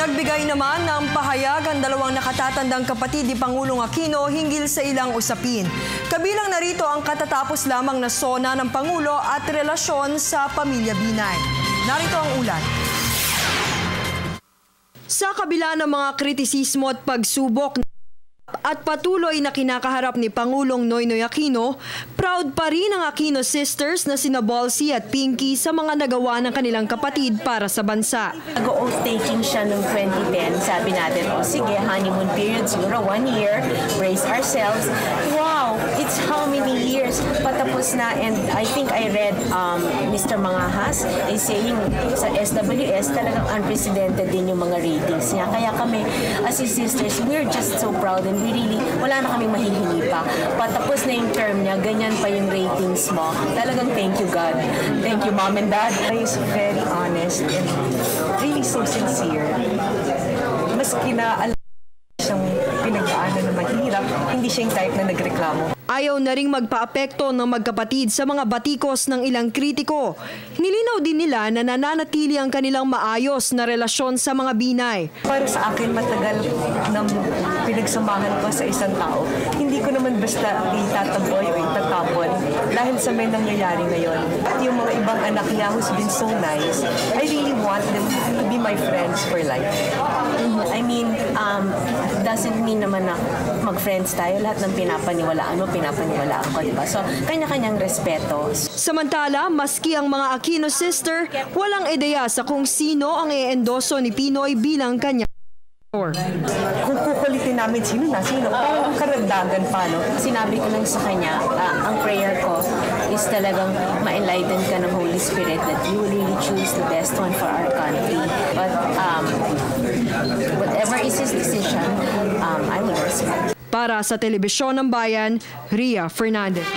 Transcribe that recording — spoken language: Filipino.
Nagbigay naman ng pahayag ang dalawang nakatatandang kapatid ni Pangulong Aquino hinggil sa ilang usapin. Kabilang narito ang katatapos lamang na sona ng Pangulo at relasyon sa pamilya Binay. Narito ang ulat. Sa kabila ng mga kritisismo at pagsubok at patuloy na kinakaharap ni Pangulong Noynoy Aquino, proud pa rin ang Aquino sisters na sina Bolsy at Pinky sa mga nagawa ng kanilang kapatid para sa bansa. Nag-oath taking siya noong 2010. Sabi natin, sige, honeymoon period, siguro 1 year, brace ourselves. Wow, it's how many years? Patapos na, and I think I read Mr. Mangahas is saying sa SWS talagang unprecedented din yung mga ratings niya. Kaya kami, as his sisters, we're just so proud and we really, wala na kaming mahihingi pa. Patapos na yung term niya, ganyan pa yung ratings mo. Talagang thank you God. Thank you Mom and Dad. He's very honest and really so sincere. Maski na alam siyang pinagdaanan na mahirap, hindi siya yung type na nagreklamo. Ayaw na ring magpaapekto ng magkapatid sa mga batikos ng ilang kritiko. Nilinaw din nila na nananatili ang kanilang maayos na relasyon sa mga Binay. Para sa akin, matagal na pinagsamahan ko sa isang tao. Hindi ko naman basta itataboy o itatapon dahil sa may nangyayari ngayon. At yung mga ibang anak niya who's been so nice, I really want them to be my friends for life. I mean, doesn't mean naman na mag-friends tayo. Lahat ng pinapaniwalaan mo, pinapaniwalaan ko, diba? So, kanya-kanyang respeto. Samantala, maski ang mga Aquino sister, walang ideya sa kung sino ang i-endoso ni Pinoy bilang kanya. Kung kukulitin namin sino, parang karagdagan pa, no? Sinabi ko lang sa kanya, ang prayer ko is talagang ma-enlighten ka ng Holy Spirit that you will really choose the best one for our country. But whatever is his decision, I will respect. Para sa Telebisyon ng Bayan, Ria Fernandez.